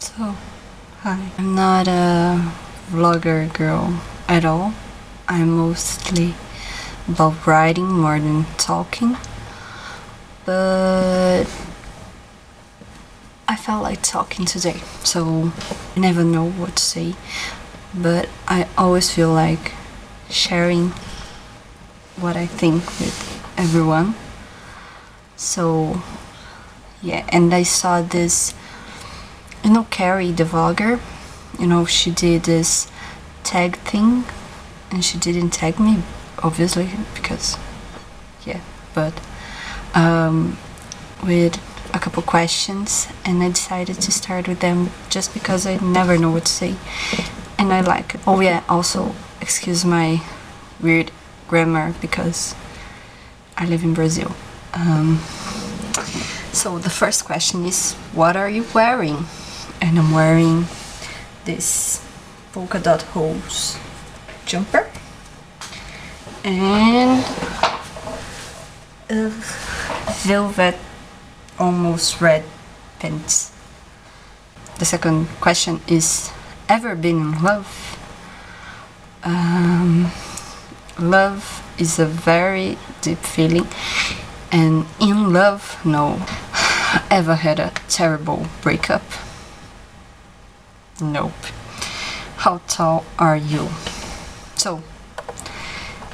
So, hi. I'm not a vlogger girl at all. I'm mostly about writing more than talking. But I felt like talking today, so I never know what to say. But I always feel like sharing what I think with everyone. So, yeah, and I saw this, Carrie, the vlogger, she did this tag thing, and she didn't tag me, obviously, because, yeah, but, with a couple questions, and I decided to start with them just because I never know what to say, and I like it. Oh yeah, also, excuse my weird grammar, because I live in Brazil. So the first question is, what are you wearing? And I'm wearing this polka dot hose jumper and velvet almost red pants. The second question is, ever been in love? Love is a very deep feeling, and in love, no. Ever had a terrible breakup? Nope. How tall are you? So,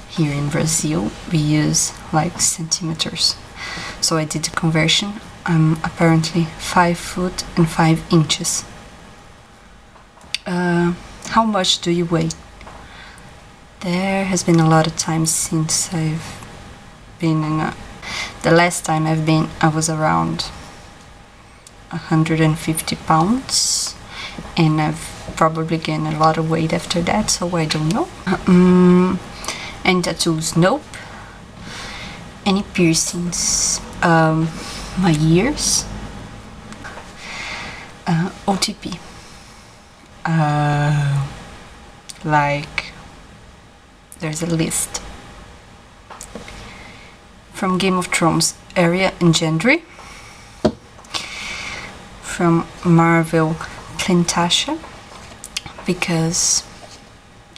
here in Brazil, we use like centimeters. So I did the conversion. I'm apparently 5 foot and 5 inches. How much do you weigh? There has been a lot of times since I've been in the last time I was around 150 pounds, and I've probably gained a lot of weight after that, so I don't know. Any tattoos? Nope. Any piercings? My ears. OTP. Like, there's a list. From Game of Thrones, Arya and Gendry. From Marvel, Plantasha, because,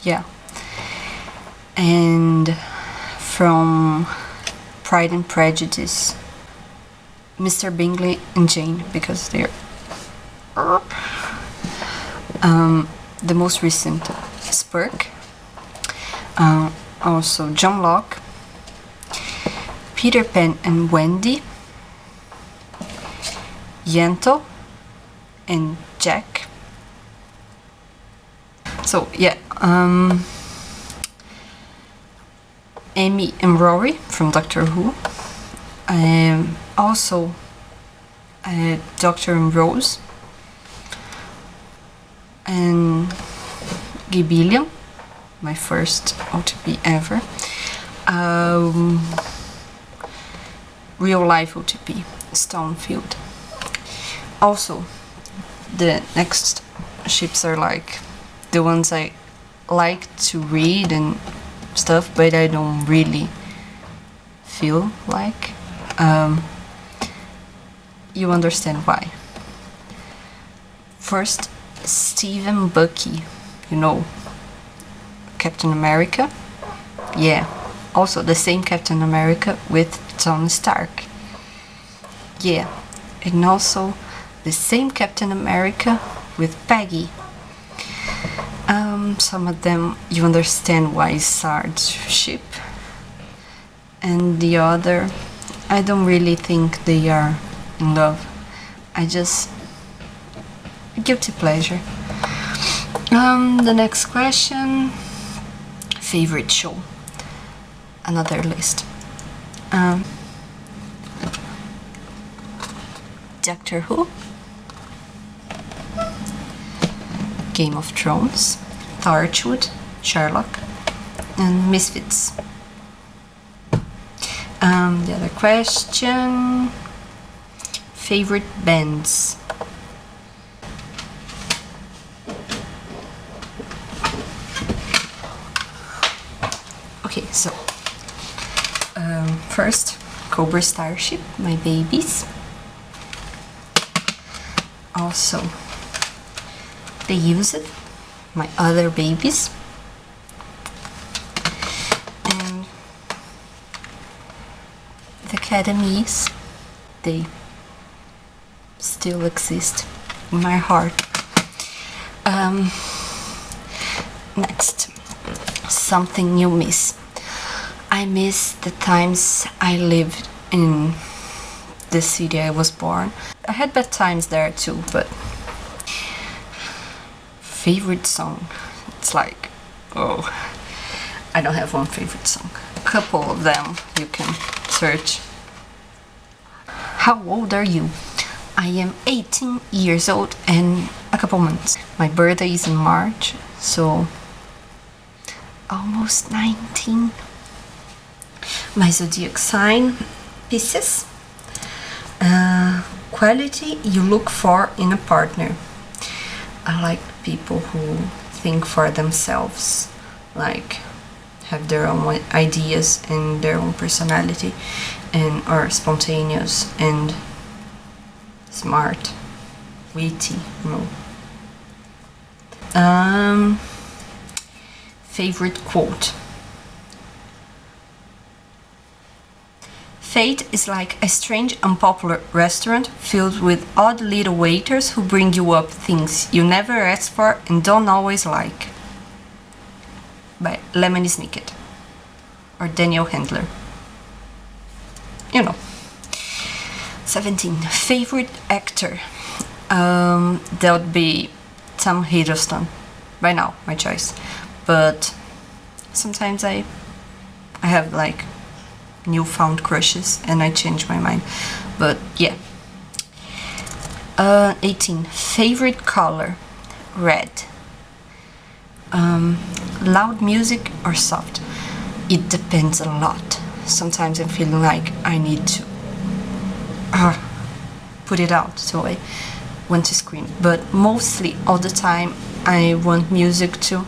yeah. And from Pride and Prejudice, Mr. Bingley and Jane, because they're the most recent, Spurk. Also John Locke, Peter Pan and Wendy, Yentl and Jack. So yeah, Amy and Rory from Doctor Who. Also Doctor and Rose and Gibillion, my first OTP ever. Real life OTP, Stonefield. Also, the next ships are like the ones I like to read and stuff, but I don't really feel like. You understand why. First, Stephen Bucky, Captain America. Yeah, also the same Captain America with Tony Stark. Yeah, and also the same Captain America with Peggy. Some of them you understand why Sarge ship, and the other, I don't really think they are in love. I just guilty pleasure. The next question, favorite show. Another list. Doctor Who, Game of Thrones, Torchwood, Sherlock, and Misfits. The other question, favorite bands. Okay, so first, Cobra Starship, my babies. Also, they use it, my other babies. And the academies, they still exist in my heart. Next, something you miss. I miss the times I lived in the city I was born. I had bad times there too, but favorite song, it's like, oh, I don't have one favorite song. A couple of them you can search. How old are you? I am 18 years old and a couple months. My birthday is in March, so almost 19. My zodiac sign, Pisces. Quality you look for in a partner. I like people who think for themselves, like have their own ideas and their own personality, and are spontaneous and smart, witty, you know. Favorite quote. Fate is like a strange, unpopular restaurant filled with odd little waiters who bring you up things you never asked for and don't always like. By Lemony Snicket or Daniel Handler. You know. 17. Favorite actor. That would be Tom Hiddleston. By now, my choice. But sometimes I have like newfound crushes and I change my mind. But yeah. 18. Favorite color. Red. Loud music or soft? It depends a lot. Sometimes I'm feeling like I need to put it out, so I want to scream. But mostly all the time I want music to,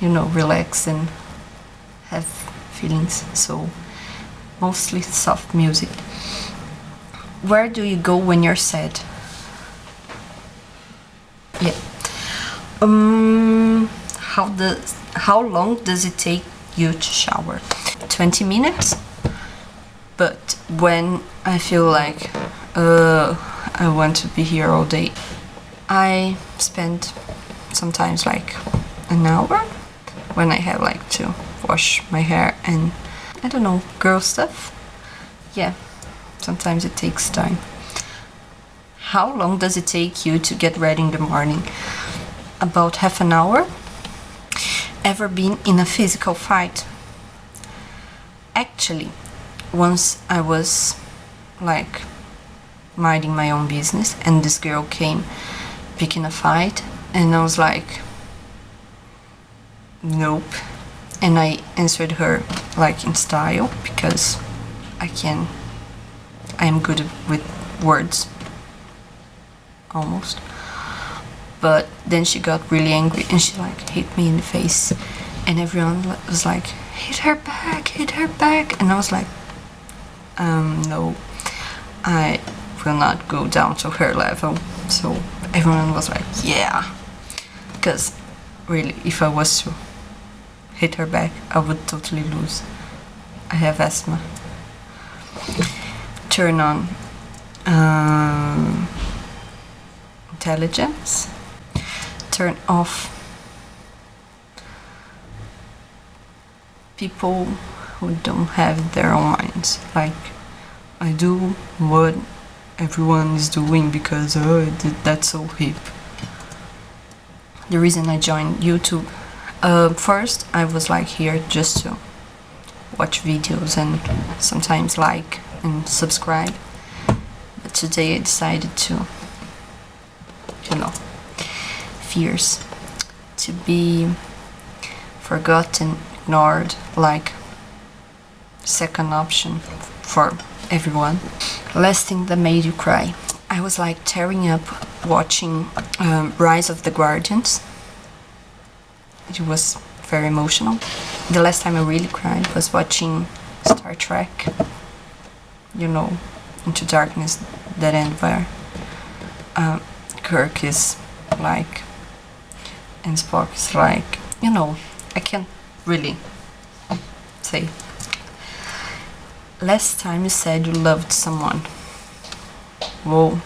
you know, relax and have feelings. So mostly soft music. Where do you go when you're sad? Yeah. How long does it take you to shower? 20 minutes. But when I feel like I want to be here all day, I spend sometimes like an hour when I have like to wash my hair and I don't know, girl stuff. Yeah, sometimes it takes time. How long does it take you to get ready in the morning? About half an hour. Ever been in a physical fight? Actually, once I was like minding my own business and this girl came picking a fight and I was like, nope. And I answered her like in style because I am good with words, almost. But then she got really angry and she like hit me in the face and everyone was like, hit her back, and I was like, no, I will not go down to her level. So everyone was like, yeah, because really if I was to hit her back I would totally lose. I have asthma. Turn on intelligence. Turn off people who don't have their own minds. Like, I do what everyone is doing because that's so hip. The reason I joined YouTube, first I was like here just to watch videos and sometimes like and subscribe, but today I decided to, you know, fierce, to be forgotten, ignored, like second option for everyone. Last thing that made you cry. I was like tearing up watching Rise of the Guardians. It was very emotional. The last time I really cried was watching Star Trek, you know, Into Darkness, that end where Kirk is like, and Spock is like, you know, I can't really say. Last time you said you loved someone. Whoa.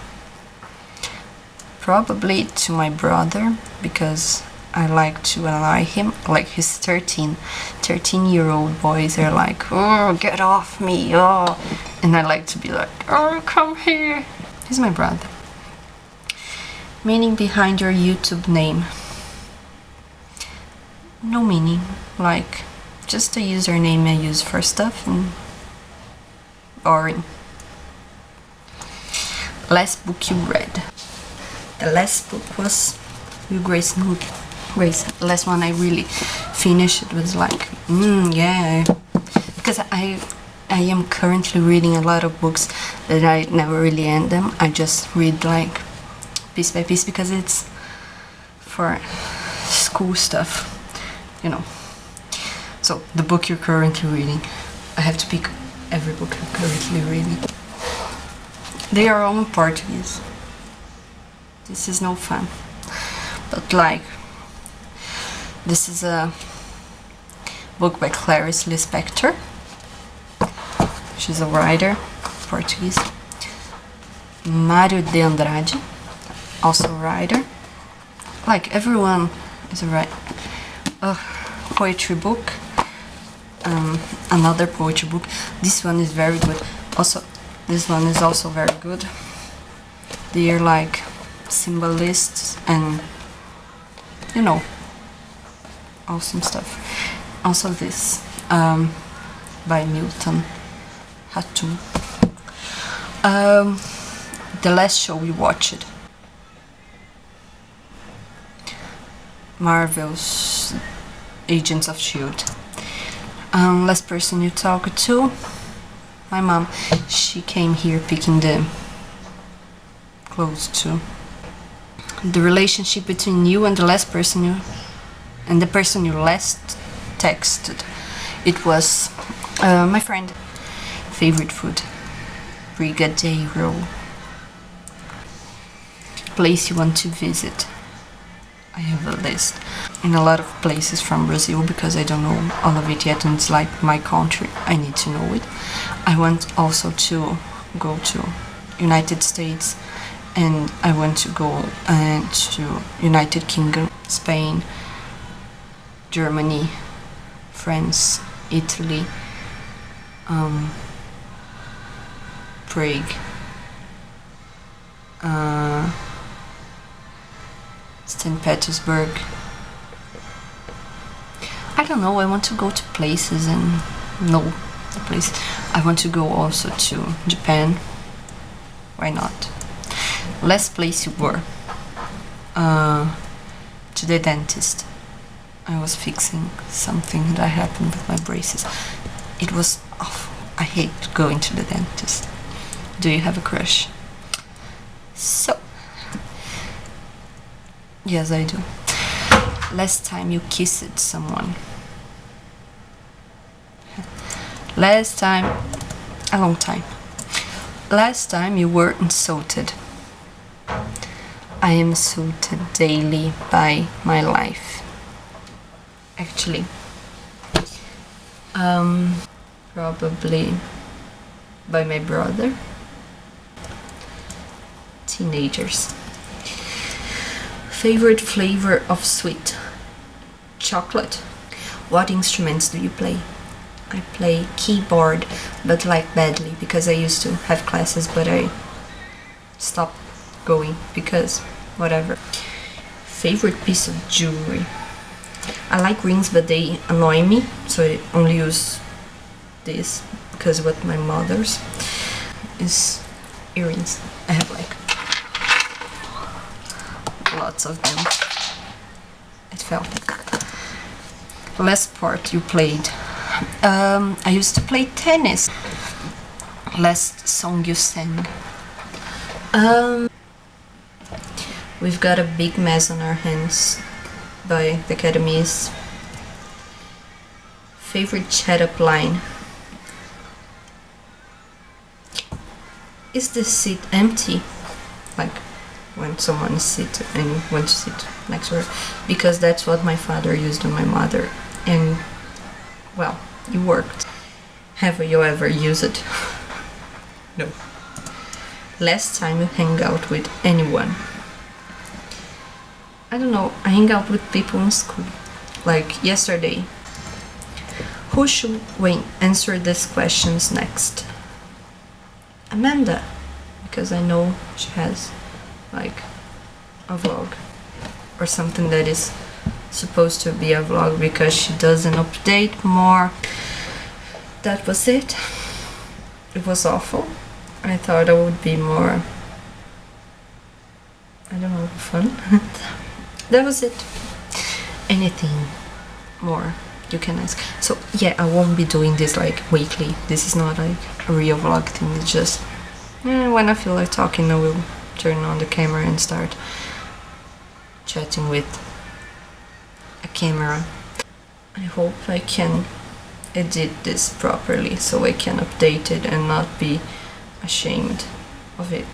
Probably to my brother, because I like to annoy him. Like, he's 13-year-old boys are like, oh, get off me, oh. And I like to be like, oh, come here. He's my brother. Meaning behind your YouTube name. No meaning. Like, just a username I use for stuff and boring. Last book you read. The last book was You Grace and Grace. The last one I really finished, it was like, yeah. Because I am currently reading a lot of books that I never really end them. I just read like piece by piece because it's for school stuff, you know. So the book you're currently reading, I have to pick every book I'm currently reading. They are all in Portuguese. This is no fun. But like, this is a book by Clarice Lispector. She's a writer, Portuguese. Mário de Andrade, also a writer. Like, everyone is a writer. Poetry book. Another poetry book. This one is very good. Also, this one is also very good. They are like symbolists and, you know, awesome stuff. Also this, by Milton Hatum. The last show we watched. Marvel's Agents of S.H.I.E.L.D. Last person you talked to? My mom. She came here picking the clothes too. The relationship between you and the last person you and the person you last texted. It was my friend. Favorite food? Brigadeiro. Place you want to visit? I have a list. In a lot of places from Brazil, because I don't know all of it yet and it's like my country. I need to know it. I want also to go to United States, and I want to go to United Kingdom, Spain, Germany, France, Italy, Prague, St. Petersburg. I don't know, I want to go to places and know the place. I want to go also to Japan. Why not? Last place you were? To the dentist. I was fixing something that happened with my braces. It was awful. I hate going to the dentist. Do you have a crush? So, yes, I do. Last time you kissed someone. Last time, a long time. Last time you were insulted. I am insulted daily by my life. Actually, probably by my brother. Teenagers. Favorite flavor of sweet? Chocolate. What instruments do you play? I play keyboard, but like badly, because I used to have classes, but I stopped going because whatever. Favorite piece of jewelry? I like rings, but they annoy me, so I only use this because what my mother's is earrings. I have like lots of them. It felt like. Last sport you played? I used to play tennis. Last song you sang? We've got a big mess on our hands by the Academies. Favorite chat up line? Is the seat empty? Like, when someone sit and wants to sit next to her, because that's what my father used on my mother, and well, it worked. Have you ever used it? No. Last time you hang out with anyone? I don't know, I hang out with people in school. Like yesterday. Who should we answer these questions next? Amanda, because I know she has like a vlog or something that is supposed to be a vlog because she doesn't update more. That was it. It was awful. I thought I would be more, I don't know, fun. That was it. Anything more you can ask. So yeah, I won't be doing this like weekly. This is not like a real vlog thing. It's just when I feel like talking, I will turn on the camera and start chatting with a camera. I hope I can edit this properly so I can update it and not be ashamed of it.